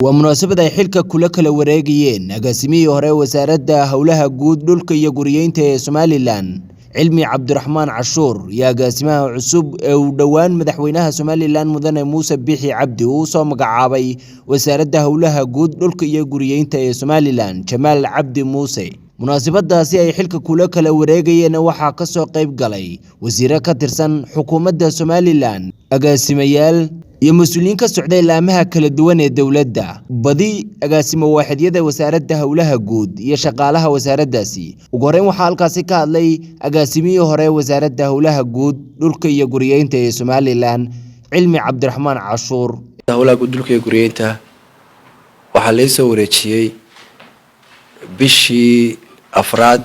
ومناسبة ay xilka kula kala wareegayeen agaasimihii hore wasaaradda howlaha guud dhulka iyo guriyeynta ee Somaliland Cilmi Cabdiraxmaan Cashuur iyo agaasimaha cusub ee uu dhawaan madaxweynaha Somaliland Mudane Muuse Bixi Cabdi uu soo magacaabay wasaaradda howlaha guud dhulka iyo guriyeynta ee Somaliland Jamaal Cabdi Muuse munaasabadaasi ay xilka kula kala wareegayeen waxa ka soo qayb galay wasiiro ka tirsan xukuumadda Somaliland agaasimayaal iyo mas'uuliyiin ka socday laamaha kala duwan ee dawladda badi agaasimo waaxidyada wasaaradda howlaha guud iyo shaqaalaha wasaaraddaasi ugu horreyn waxa halkaasi ka hadlay agaasimihii hore wasaaradda howlaha guud dhulka iyo guriyeynta ee Somaliland Cilmi Cabdiraxmaan Cashuur howlaha guud dhulka iyo guriyeynta waxa la soo wareejiyay bishii afraad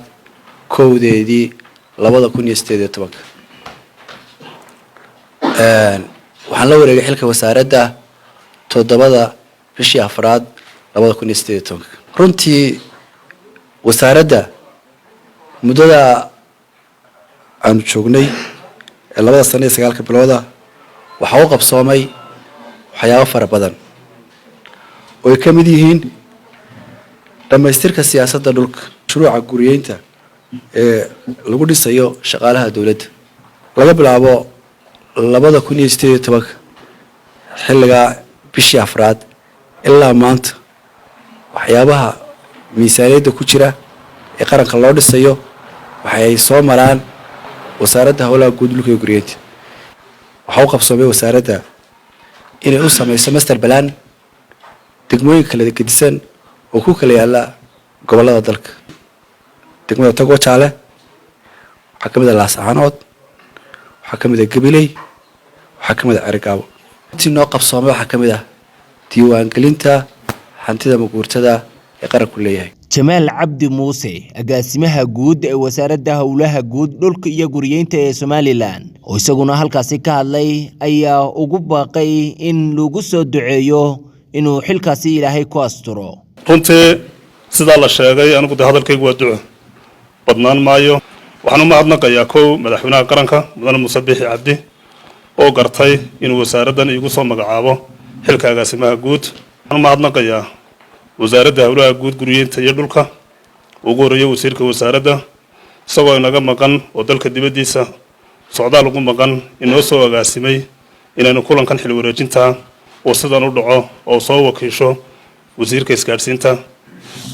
kowdeedii 2018 waxaan la wareegay xilka wasaaradda 7 bishii afraad 2018 runtii wasaaradda muddada aan joognay 2 sano iyo 9 bilooda waxa uu qabsoomay waxyaabo fara badan oo ka mid yihiin dhamaystirka siyaasadda dhulka shuruuca guriyeynta ee lagu dhisayo shaqaalaha dawladda laga bilaabo 2018 xilliga bishii afraad ilaa maanta waxyaabaha miisaaniyadda ku jira ee qaranka loo dhisayo waxay soo maraan wasaaradda howlaha guud dhulka iyo guriyeynta waxa uu qabsoomay wasaaradda inay u samayso master plan degmooyin kala gedisan oo ku kala yaala gobolada dalka degmada Togwa Jaale waxa kamid ah Laascaanood waxa kamid ah Gabiley waxa kamid ah Argaabo intii noo qabsoomay waxa kamid ah diiwaan gelinta hantida maguurtada ee qaranku leeyahay Jamaal Cabdi Muuse agaasimaha guud ee wasaaradda howlaha guud dhulka iyo guriyeynta ee Somaliland oo isaguna halkaasi ka hadlay ayaa ugu baaqay in lagu soo duceeyo inuu xilkaasi Ilaahay ku asturo runtii sida la sheegay anigu hadalkaygu waa duco badnaan maayo waxaan u mahadnaqayaa kow madaxweynaha qaranka Mudane Muuse Bixi Cabdi oo gartay inuu wasaaraddan igu soo magacaabo xilka agaasimaha guud waxaan u mahadnaqayaa wasaaradda howlaha guud guriyeynta iyo dhulka ugu horeeyay wasiirka wasaaradda isagoo inaga maqan oo dalka dibadiisa socdaal ugu maqan inoo soo agaasimay inaynu kulankan xil wareejinta oo sidan u dhaco oo soo wakiisho wasiirka isgaarsiinta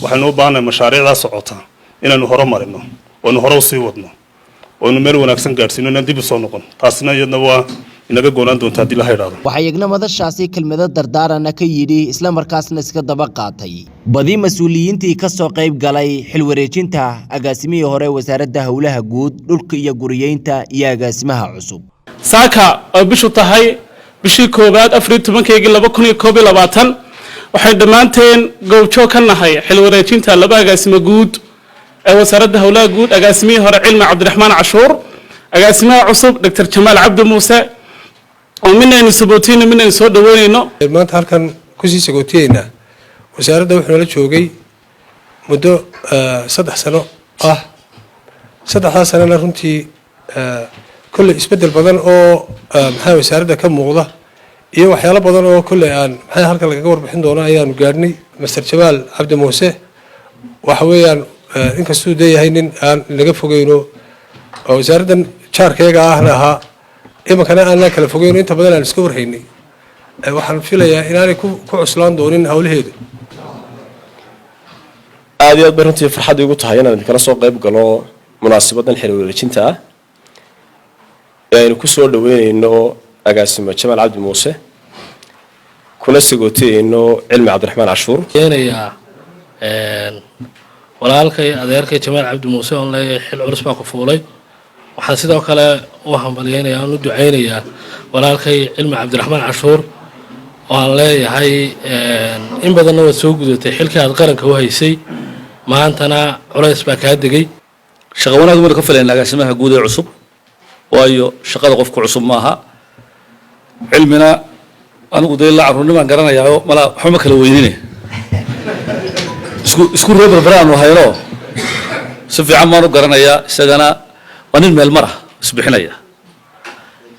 waxaanu u baahanahay mashaariicda socota inaanu horumarino oo nu hore u sii wadno oo nu meel wanaagsan gaarsiino inaan dib u soo noqon taasina iyadna waa inaga goonaan doontaa haddii la yiraahdo waxa iyagna madashaasi kelmado dardaarana ka yidhi isla markaasna iska daba qaatay badi mas'uuliyiintii ka soo qayb galay xil wareejinta agaasimihii hore wasaaradda howlaha guud dhulka iyo guriyeynta iyo agaasimaha cusub saaka oo bishu tahay bishii koobaad 14/2021 waxay dhamaanteen goobjoog ka nahay xil wareejinta laba agaasimo guud ee wasaaradda howlaha guud agaasimihii hore Cilmi Cabdiraxmaan Cashuur agaasimaha cusub Dr. Jamaal Cabdi Muuse oo minaynu sabootiina minaynu soo dhaweynayno maanta halkan ku sii sagootiyeena wasaaradda wuxuu la joogay muddo 3 sano ah 3 sanana runtii kulli isbedel badan oo maxay wasaaradda ka muuqda iyo waxyaalo badan oo kulli aan maxay halkan laga warbixin doona ayaanu gaarnay Mr. Jamaal Cabdi Muuse waxa weeyaan inkastoo deeyahay nin aan laga fogeyno oo wasaaraddan jaarkayga ahna aha imankana aan la kala fogeyno inta badan aan iska warhaynay waxaan filayaa inaanay ku cuslaan doonin hawlaheedu aad iyo aad runtii farxad igu tahay inaan kala soo qayb galo munaasabadan xil wareejinta ah aynu ku soo dhaweynayno agaasimo Jamaal Cabdi Muuse kuna sagootayno Cilmi Cabdiraxmaan Cashuur keenaya walaalkay adeerkay Jamaal Cabdi Muuse oo leeyahay xil culus baa ku fuulay waxaan sidoo kale u hambalyeynaya oo u duceynayaa walaalkay Cilmi Cabdiraxmaan Cashuur oo aan leeyahay in badan oo soo gudatay xilka aad qaranka u haysay maantana culays baa ka degay shaqo wanaag wada ka filayna agaasimaha guud ee cusub waayo shaqada qofku cusub maaha cilmina anigu deelaa carruurnimo garanayaa mala waxba kala weynine isku reebar baraan hayro si fiican ma u garanayaa isagana waa nin meel mara isbixinaya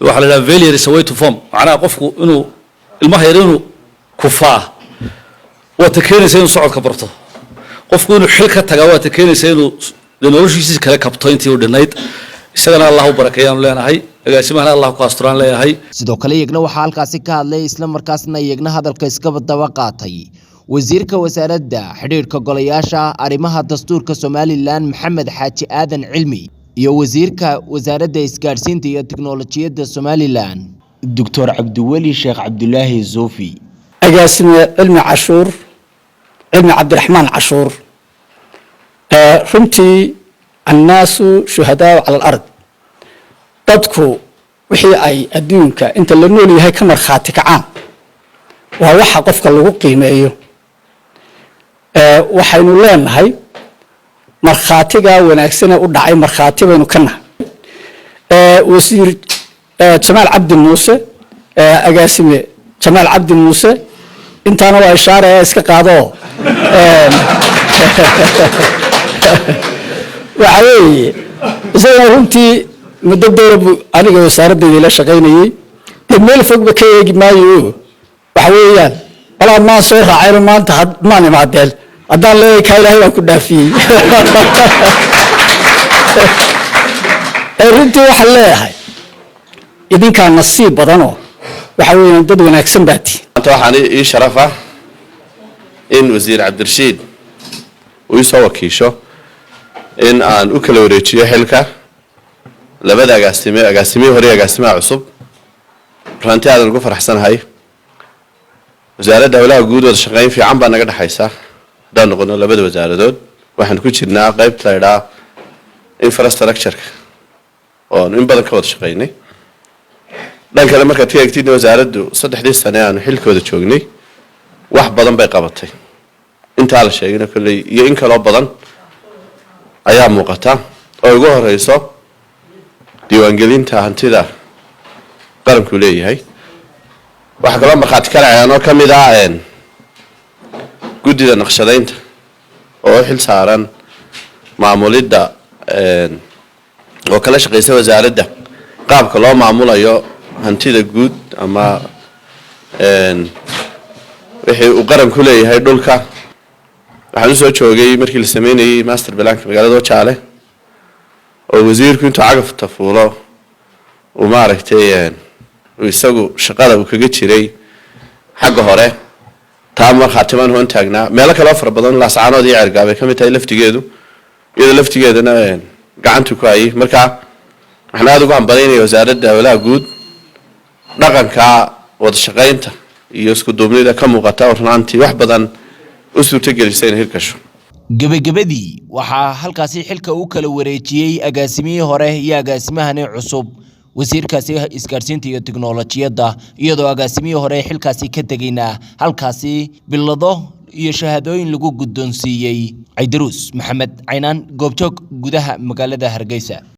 waxa la yiraahdaa failure is a way to form macnaha qofku inuu ilmaha yar inuu kufaa waa ta keenaysa inuu socodka barto qofku inuu xil ka tagaa waa ta keenaysa inuu noloshiisa kale kabto intii uu dhinayd isagana allah u barakeeyaan leenahay agaasimahana allah ku asturaan leeyahay sidoo kale iyagna waxaa halkaasi ka hadlay isla markaasna iyagna hadalka iska daba qaatay wasiirka wasaaradda xidhiidhka golayaasha arrimaha dastuurka Somaliland Maxamed Xaaji Aadan Cilmi iyo wasiirka wasaaradda isgaarsiinta iyo tiknoolajiyadda Somaliland Dr. Cabdiweli Sheekh Cabdullaahi Zoofi agaasime cilmi cashuur cilmi cabdiraxmaan cashuur runtii annaasu shuhadaa cala al-ard dadku wixii ay adduunka inta la nool yahay ka markhaati kacaan waa waxa qofka lagu qiimeeyo waxaynu leenahay markhaatiga wanaagsan u dhacay markhaati baynu ka nahay wasiir Jamaal Cabdi Muuse agaasime Jamaal Cabdi Muuse intaana waa ishaare iska qaado waxa weeye isaga runtii muddo dowlad aniga wasaaradda la shaqaynayay meel fogba ka eegi maayo waxa weeyaan wala ma soo raacay maanta ma nimaadeel haddaan leeyahay ka ilaahay waan ku dhaafiyey runtii waxa leeyahay idinkaa nasiib badanoo waxa weeyaan dad wanaagsan baati maanta waxaan ii sharafa in wasiir Cabdirashiid uu soo wakiisho in aan u kala wareejiyo xilka labada agaasime hore agaasimaha cusub runtii aad ugu faraxsanahay wasaaradda hawlaha guud wada shaqayn fiican baa naga dhaxaysa daan noqono labada wasaaradood waxaan ku jirnaa qaybta ila infrastructure oo in badan ka wada shaqaynay dhankale marka tigagtiina wasaaraddu 3 sano aan xilkooda joognay wax badan bay qabatay inta la sheegay kulay iyo in kala badan ayaa muuqata oo ugu horeyso diiwaangelinta hantida qaranku leeyahay waxa kale markhaati kale ayaan oo kamid ah guddida naqshadaynta oo xil saaran maamulidda oo kala shaqeysa wasaaradda qaabka loo maamulayo hantida guud ama wixii uu qaranku leeyahay dhulka waxaan soo joogay markii la sameeyay master plan-ka magaalada Jaale oo wasiirku intuu cagafta fuulo oo maaragtay isagu shaqada uu kaga jiray xagga hore taama khatiman hoon taagnaa meel kale far badan la saacanood iyo cirgaabay kamid tahay laftigeeduna gacantu ku ay marka waxaan aad ugu hambalyeynaa wasaaradda hawlaha guud dhaqanka wada shaqaynta iyo isku duubnida ka muuqata oo runtii wax badan u suurtagelisay in hirkasho gabagabadii waxaa halkaasi xilka uu kala wareejiyay agaasimihii hore iyo agaasimahani cusub wasiirkaasi isgaarsiinta iyo tiknoolajiyadda iyadoo agaasimihii hore xilkaasi ka tagayna halkaasi bilado iyo shahaadooyin lagu guddoonsiiyay Ciidruus Maxamed Caynaan goobjoog gudaha magaalada Hargeysa.